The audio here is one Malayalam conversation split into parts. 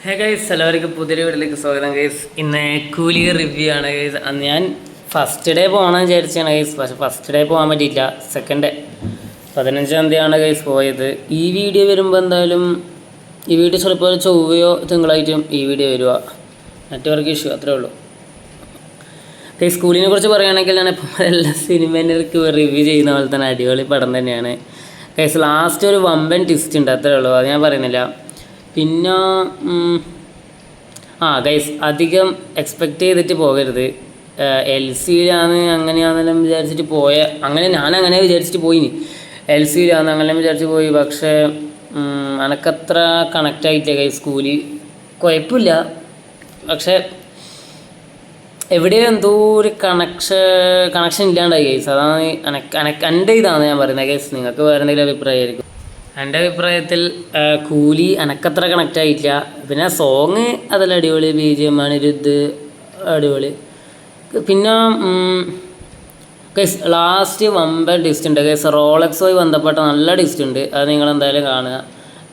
ഹേ ഗൈസ്, എല്ലാവർക്കും പുതിയൊരു വീട്ടിലേക്ക് സ്വാഗതം ഗൈസ്. ഇന്ന് കൂലി റിവ്യൂ ആണ് ഗൈസ്. അന്ന് ഞാൻ ഫസ്റ്റ് ഡേ പോകണമെന്ന് വിചാരിച്ചാണ് ഗൈസ്, പക്ഷേ ഫസ്റ്റ് ഡേ പോകാൻ പറ്റിയില്ല. സെക്കൻഡ് ഡേ 15-ാം തീയതിയാണ് ഗൈസ് പോയത്. ഈ വീഡിയോ വരുമ്പോൾ എന്തായാലും ഈ വീഡിയോ ചിലപ്പോൾ ചൊവ്വയോ തിങ്കളായിട്ടും ഈ വീഡിയോ വരിക. നെറ്റ്വർക്ക് ഇഷ്യൂ അത്രേ ഉള്ളൂ ഗൈസ്. സ്കൂളിനെ കുറിച്ച് പറയുകയാണെങ്കിൽ ഞാനിപ്പോൾ എല്ലാ സിനിമേനെ റിവ്യൂ ചെയ്യുന്ന പോലെ തന്നെ അടിപൊളി പടം തന്നെയാണ് ഗൈസ്. ലാസ്റ്റ് ഒരു വമ്പൻ ട്വിസ്റ്റ് ഉണ്ട്, അത്രേ ഉള്ളൂ. അത് ഞാൻ പറയുന്നില്ല. പിന്നെ ഗൈസ്, അധികം എക്സ്പെക്റ്റ് ചെയ്തിട്ട് പോകരുത്. LCയിലാണ് അങ്ങനെയാണെന്നെല്ലാം വിചാരിച്ചിട്ട് അങ്ങനെ വിചാരിച്ചിട്ട് പോയിനി. LCയിലാണ് അങ്ങനെ വിചാരിച്ച് പോയി. പക്ഷേ എനിക്കത്ര കണക്റ്റ് ആയിട്ടില്ല ഗൈസ്. സ്കൂളിൽ കുഴപ്പമില്ല, പക്ഷേ എവിടെയോ എന്തോ ഒരു കണക്ഷൻ ഇല്ലാണ്ടായി ഗൈസ്. അതാണ് എൻ്റെ ഇതാണ് ഞാൻ പറയുന്നത് ഗൈസ്. നിങ്ങൾക്ക് വേറെ എന്തെങ്കിലും അഭിപ്രായമായിരിക്കും. എൻ്റെ അഭിപ്രായത്തിൽ കൂലി എനിക്കത്ര കണക്റ്റ് ആയിട്ടില്ല. പിന്നെ സോങ് അതെല്ലാം അടിപൊളി, BGM ആണ് ഇത് അടിപൊളി. പിന്നെ ഗൈസ് ലാസ്റ്റ് വമ്പൻ ട്വിസ്റ്റ് ഉണ്ട് ഗൈസ്. റോളക്സുമായി ബന്ധപ്പെട്ട നല്ല ട്വിസ്റ്റ് ഉണ്ട്, അത് നിങ്ങളെന്തായാലും കാണുക.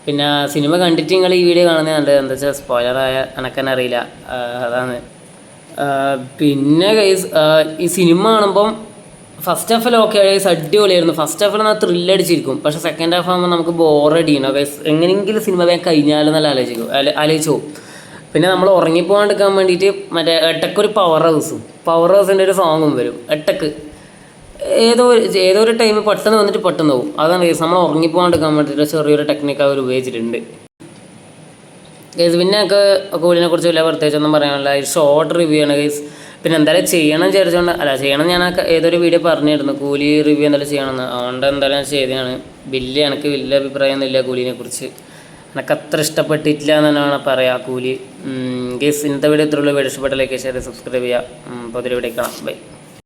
പിന്നെ സിനിമ കണ്ടിട്ട് നിങ്ങൾ ഈ വീഡിയോ കാണുന്നത് നല്ലത്. എന്താ വെച്ചാൽ സ്പോയിലറായ എനിക്കെന്നെ അറിയില്ല, അതാണ്. പിന്നെ ഗൈസ് ഈ സിനിമ കാണുമ്പം ഫസ്റ്റ് ഹാഫിൽ ഓക്കെ ഗൈസ്, അടിപൊളിയായിരുന്നു. ഫസ്റ്റ് ഹാഫിൽ നമ്മൾ ത്രില്ലടിച്ചിരിക്കും. പക്ഷേ സെക്കൻഡ് ഹാഫ് ആകുമ്പോൾ നമുക്ക് ബോറടിക്കണം ഗൈസ്. എങ്ങനെയെങ്കിലും സിനിമ വേഗം കഴിഞ്ഞാലും നല്ല ആലോചിച്ചു പോകും. പിന്നെ നമ്മൾ ഉറങ്ങിപ്പോകാണ്ടിരിക്കാൻ വേണ്ടിയിട്ട് മറ്റേ എട്ടക്കൊരു പവർ ഹൗസിൻ്റെ ഒരു സോങ്ങും വരും. എട്ടക്ക് ഏതോ ഒരു ടൈം പെട്ടെന്ന് വന്നിട്ട് പെട്ടെന്ന് പോകും. അതാണ് ഗൈസ്, നമ്മൾ ഉറങ്ങിപ്പോകാണ്ടിരിക്കാൻ വേണ്ടിയിട്ട് ചെറിയൊരു ടെക്നിക്ക് അവർ ഉപയോഗിച്ചിട്ടുണ്ട് ഗൈസ്. പിന്നെ എനിക്ക് കൂലിനെ കുറിച്ച് വലിയ പ്രത്യേകിച്ചൊന്നും പറയാനില്ല. ഷോർട്ട് റിവ്യൂ ആണ് ഗൈസ്. പിന്നെ എന്തായാലും ചെയ്യണം ഞാൻ ഏതൊരു വീഡിയോ പറഞ്ഞിരുന്നു കൂലി റിവ്യൂ എന്തായാലും ചെയ്യണമെന്ന്. അതുകൊണ്ട് എന്തായാലും ഞാൻ ചെയ്തതാണ്. എനിക്ക് വലിയ അഭിപ്രായമൊന്നുമില്ല കൂലിനെ കുറിച്ച്. എനിക്ക് അത്ര ഇഷ്ടപ്പെട്ടിട്ടില്ല എന്ന് തന്നെയാണ് പറയാം കൂലി ഗൈസ്. ഇന്നത്തെ വീഡിയോ ഇത്രയുള്ള വീഡിയോ ഇഷ്ടപ്പെട്ട ലൈക്ക്, ഷെയർ, സബ്സ്ക്രൈബ് ചെയ്യുക. പുതിയ വീഡിയോ കാണാം. ബൈ.